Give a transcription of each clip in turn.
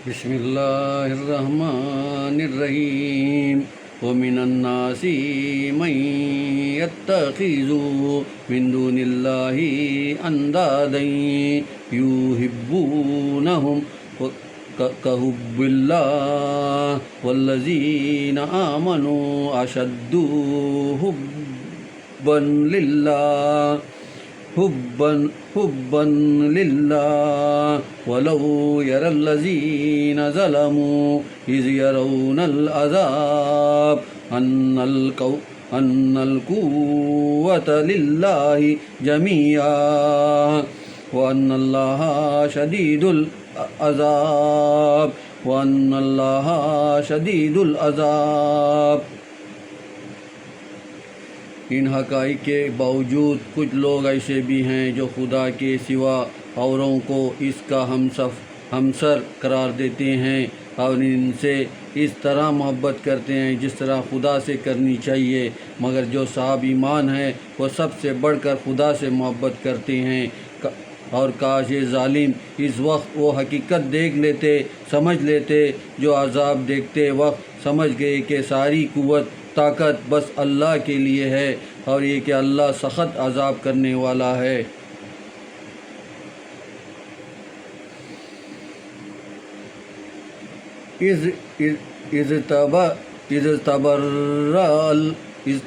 بسم اللہ الرحمن الرحیم ومن الناس من يتخذ من دون اللہ اندادا یحبونہم کحب اللہ والذین آمنوا اشد حبا للہ حبا للہ ولو يرى الذين ظلموا إذ يرون العذاب أن القوة لله جميعا وأن الله شديد العذاب ان حقائق کے باوجود کچھ لوگ ایسے بھی ہیں جو خدا کے سوا اوروں کو اس کا ہمسر قرار دیتے ہیں اور ان سے اس طرح محبت کرتے ہیں جس طرح خدا سے کرنی چاہیے، مگر جو صاحب ایمان ہیں وہ سب سے بڑھ کر خدا سے محبت کرتے ہیں۔ اور کاش یہ ظالم اس وقت وہ حقیقت دیکھ لیتے، سمجھ لیتے جو عذاب دیکھتے وقت سمجھ گئے کہ ساری قوت طاقت بس اللہ کے لیے ہے اور یہ کہ اللہ سخت عذاب کرنے والا ہے۔ اذ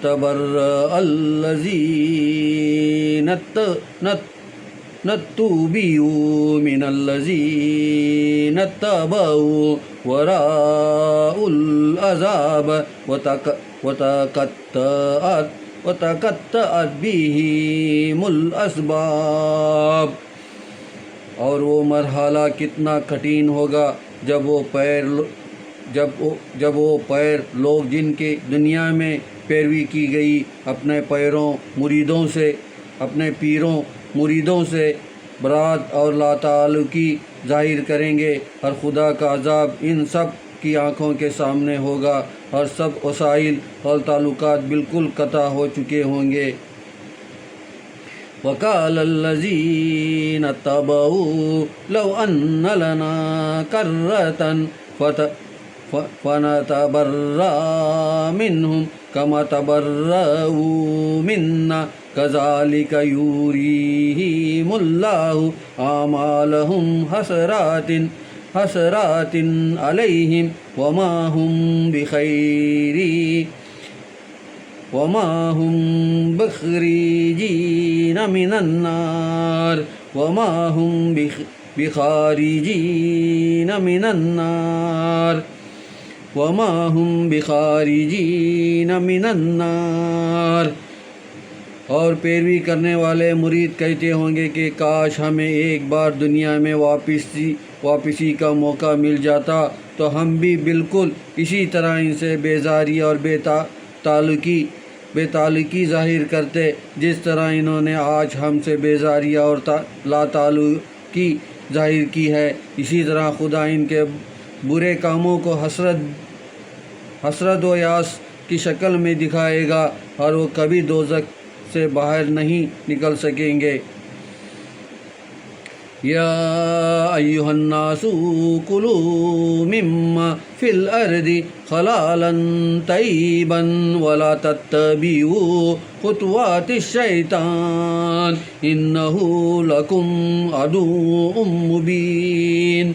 تبرأ الذین اتبعوا من الذین اتبعوا وراءوا العذاب وتقطعت بهم الاسباب۔ اور وہ مرحلہ کتنا کٹھن ہوگا جب وہ پیر لوگ جن کی دنیا میں پیروی کی گئی اپنے پیروں مریدوں سے برات اور لا تعلقی ظاہر کریں گے، اور خدا کا عذاب ان سب کی آنکھوں کے سامنے ہوگا اور سب وسائل اور تعلقات بالکل قطع ہو چکے ہوں گے۔ وقال الذین اتبعوا لو ان لنا کرۃ فنتبرأ منہم کما تبرؤوا منا کذالک یریہم اللہ اعمالہم حسرات علیہم وما ہم بخارجین من النار اور پیروی کرنے والے مرید کہتے ہوں گے کہ کاش ہمیں ایک بار دنیا میں واپسی کا موقع مل جاتا تو ہم بھی بالکل اسی طرح ان سے بیزاری اور بے تعلقی ظاہر کرتے جس طرح انہوں نے آج ہم سے بیزاری اور لا تعلقی ظاہر کی ہے۔ اسی طرح خدا ان کے برے کاموں کو حسرت و یاس کی شکل میں دکھائے گا اور وہ کبھی دوزخ سے باہر نہیں نکل سکیں گے۔ یا ایھا الناس کلوا مما فی الارض حلالا طیبا ولا تتبعوا خطوات الشیطان انہ لکم عدو مبین۔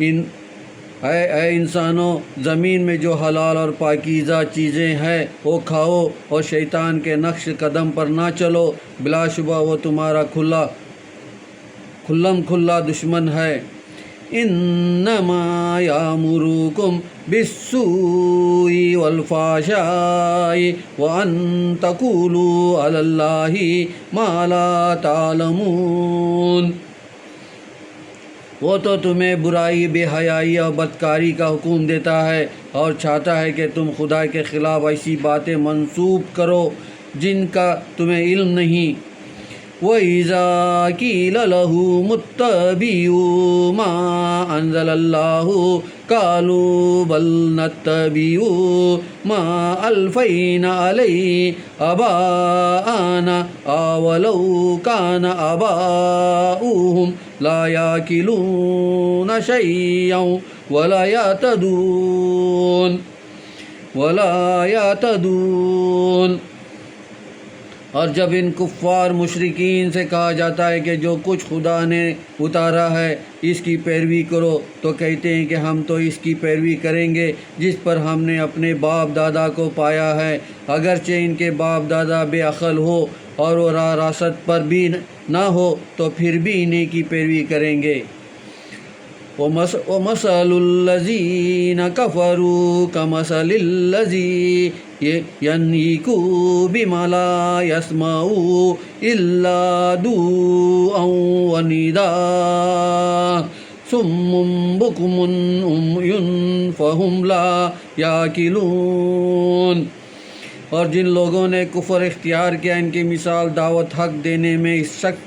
اے انسانوں، زمین میں جو حلال اور پاکیزہ چیزیں ہیں وہ کھاؤ اور شیطان کے نقش قدم پر نہ چلو، بلا شبہ وہ تمہارا کھلا دشمن ہے۔ انما یامرکم بالسوء والفحشاء وان تقولوا علی اللہ ما لا تعلمون۔ وہ تو تمہیں برائی، بے حیائی اور بدکاری کا حکم دیتا ہے اور چاہتا ہے کہ تم خدا کے خلاف ایسی باتیں منسوب کرو جن کا تمہیں علم نہیں۔ وَإِذَا قِيلَ لَهُمُ اتَّبِعُوا مَا أَنزَلَ اللَّهُ قَالُوا بَلْ نَتَّبِعُ مَا أَلْفَيْنَا عَلَيْهِ آبَاءَنَا أَوَلَوْ كَانَ آبَاؤُهُمْ لَا يَعْقِلُونَ شَيْئًا وَلَا يَهْتَدُونَ۔ اور جب ان کفار مشرکین سے کہا جاتا ہے کہ جو کچھ خدا نے اتارا ہے اس کی پیروی کرو، تو کہتے ہیں کہ ہم تو اس کی پیروی کریں گے جس پر ہم نے اپنے باپ دادا کو پایا ہے، اگرچہ ان کے باپ دادا بے عقل ہو اور وہ راہ راست پر بھی نہ ہو تو پھر بھی انہیں کی پیروی کریں گے۔ وَمَثَلُ الَّذِينَ كَفَرُوا كَمَثَلِ الَّذِي يَنْعِقُ بِمَا لَا يَسْمَعُ إِلَّا دُعاءً وَنِدَاءً صُمٌّ بُكْمٌ عُمْيٌ فَهُمْ لَا يَعْقِلُونَ۔ اور جن لوگوں نے کفر اختیار کیا ان کی مثال دعوت حق دینے میں اس شخص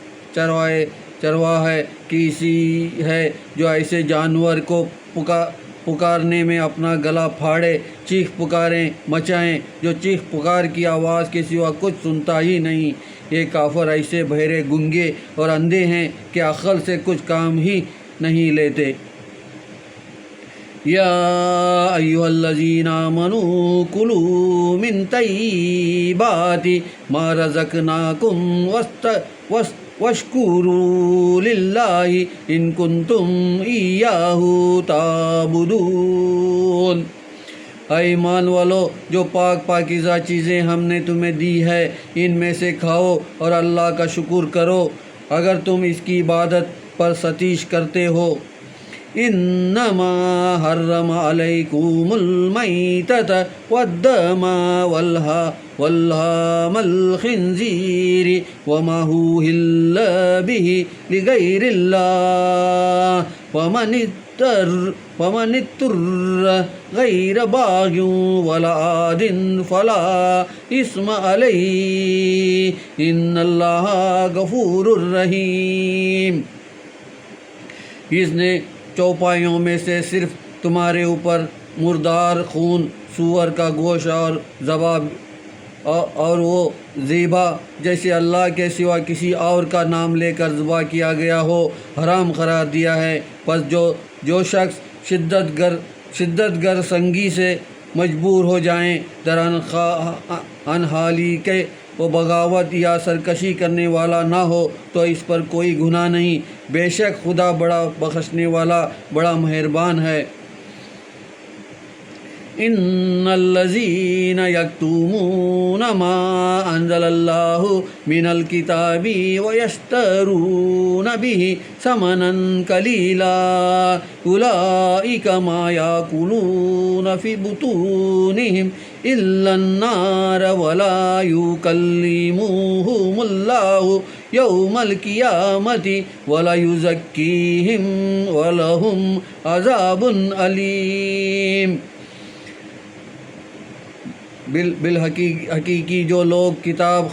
چرواہ ہے کہ اسی ہے جو ایسے جانور کو پکارنے میں اپنا گلا پھاڑے، چیخ پکاریں مچائیں، جو چیخ پکار کی آواز کے سوا کچھ سنتا ہی نہیں۔ یہ کافر ایسے بہرے، گنگے اور اندھے ہیں کہ عقل سے کچھ کام ہی نہیں لیتے۔ یا ایھا الذین آمنوا کلوا من طیبات ما رزقناکم واشکروا للہ ان کنتم ایاہ تعبدون۔ اے ایمان والو، جو پاکیزہ چیزیں ہم نے تمہیں دی ہے ان میں سے کھاؤ اور اللہ کا شکر کرو اگر تم اس کی عبادت پر ستیش کرتے ہو۔ انما حرم علیکم المیتۃ والدم واللحم الخنزیر وما اہل بہ لغیر اللہ ومن اضطر غیر باغ ولا عاد فلا اثم علیہ ان اللہ غفور رحیم۔ اس نے چوپایوں میں سے صرف تمہارے اوپر مردار خون، سور کا گوشت اور ذبح اور وہ ذبح جیسے اللہ کے سوا کسی اور کا نام لے کر ذبح کیا گیا ہو حرام قرار دیا ہے۔ پس جو شخص شدت گر سنگی سے مجبور ہو جائیں انحالی کے وہ بغاوت یا سرکشی کرنے والا نہ ہو تو اس پر کوئی گناہ نہیں، بے شک خدا بڑا بخشنے والا بڑا مہربان ہے۔ ان الذین یکتمون ما انزل اللہ من الکتاب ویشترون بہ ثمنا قلیلا اولئک ما یاکلون فی بطونہم الا النار ولا یکلمہم اللہ یوم القیامۃ ولا یزکیہم ولہم عذاب علیم۔ بالحقیقی جو لوگ کتاب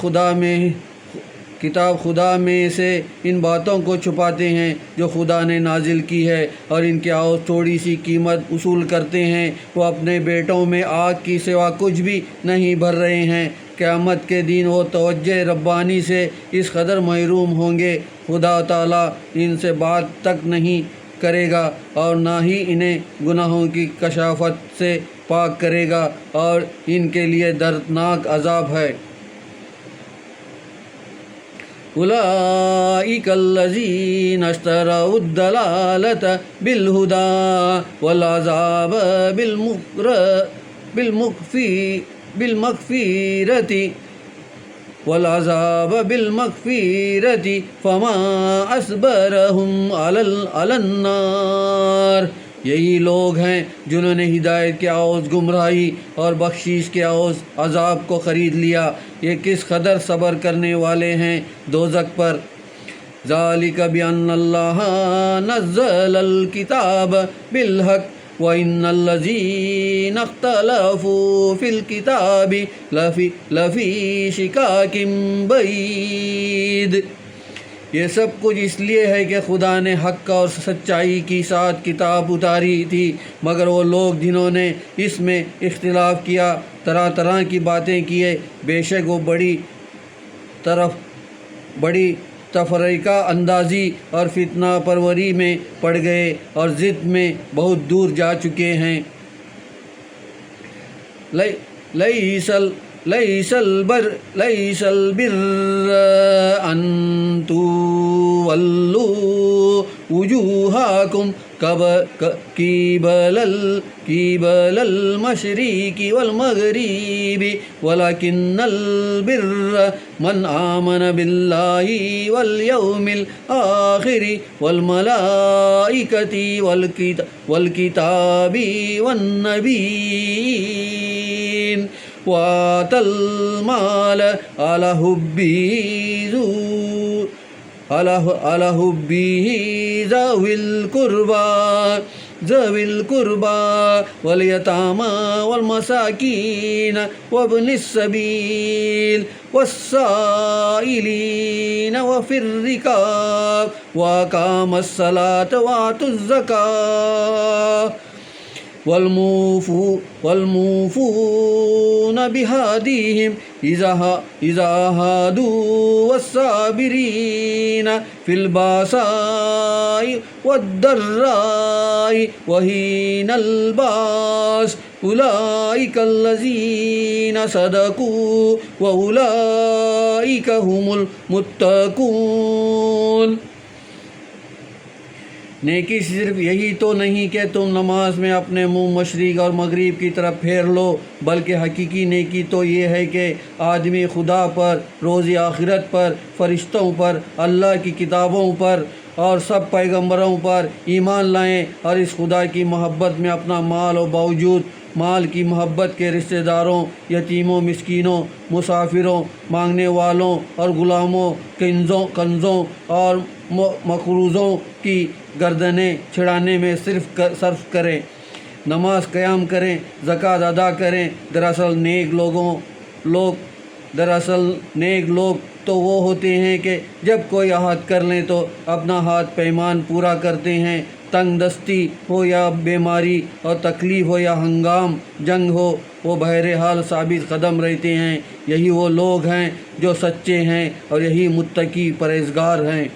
خدا میں سے ان باتوں کو چھپاتے ہیں جو خدا نے نازل کی ہے اور ان کے عوض تھوڑی سی قیمت وصول کرتے ہیں، وہ اپنے بیٹوں میں آگ کی سوا کچھ بھی نہیں بھر رہے ہیں۔ قیامت کے دن وہ توجہ ربانی سے اس قدر محروم ہوں گے خدا تعالیٰ ان سے بات تک نہیں کرے گا اور نہ ہی انہیں گناہوں کی کشافت سے پاک کرے گا اور ان کے لیے دردناک عذاب ہے۔ اولئک الذین اشتروا الضلالۃ بالہدی والعذاب بالمغفرۃ فما اصبرہم علی النار۔ یہی لوگ ہیں جنہوں نے ہدایت کے عوض گمراہی اور بخشش کے عوض عذاب کو خرید لیا، یہ کس قدر صبر کرنے والے ہیں دوزخ پر۔ ذالک بأن اللہ نزل الکتاب بالحق وَإِنَّ الَّذِينَ اخْتَلَفُوا فِي الْكِتَابِ لَفِي شِقَاقٍ بَعِيدٍ۔ یہ سب کچھ اس لیے ہے کہ خدا نے حق اور سچائی کی ساتھ کتاب اتاری تھی، مگر وہ لوگ جنہوں نے اس میں اختلاف کیا، طرح طرح کی باتیں کیے، بے شک وہ بڑی تفرقہ اندازی اور فتنہ پروری میں پڑ گئے اور ضد میں بہت دور جا چکے ہیں۔ لَيْسَ الْبِرَّ أَن تُوَلُّوا وُجُوهَكُمْ قِبَلَ الْمَشْرِقِ وَالْمَغْرِبِ وَلَكِنَّ الْبِرَّ مَنْ آمَنَ بِاللَّهِ وَالْيَوْمِ الْآخِرِ وَالْمَلَائِكَةِ وَالْكِتَابِ وَالنَّبِيِّينَ وَآتَى الْمَالَ عَلَى حُبِّهِ ذوي القربى واليتامى والمساكين وابن السبيل والسائلين وفي الرقاب وأقام الصلاة وآتوا الزكاة والموفون بهديهم إذا عاهدوا والصابرين في البأساء والضراء وحين البأس أولئك الذين صدقوا وأولئك هم المتقون۔ نیکی صرف یہی تو نہیں کہ تم نماز میں اپنے منہ مشرق اور مغرب کی طرف پھیر لو، بلکہ حقیقی نیکی تو یہ ہے کہ آدمی خدا پر، روز آخرت پر، فرشتوں پر، اللہ کی کتابوں پر اور سب پیغمبروں پر ایمان لائیں، اور اس خدا کی محبت میں اپنا مال و باوجود مال کی محبت کے رشتہ داروں، یتیموں، مسکینوں، مسافروں، مانگنے والوں اور غلاموں، کنزوں اور مقروضوں کی گردنیں چھڑانے میں صرف کریں، نماز قیام کریں، زکوٰۃ ادا کریں۔ دراصل نیک لوگ تو وہ ہوتے ہیں کہ جب کوئی عہد کر لیں تو اپنا ہاتھ پیمان پورا کرتے ہیں، تنگ دستی ہو یا بیماری اور تکلیف ہو یا ہنگام جنگ ہو، وہ بہرحال ثابت قدم رہتے ہیں۔ یہی وہ لوگ ہیں جو سچے ہیں اور یہی متقی پرہیزگار ہیں۔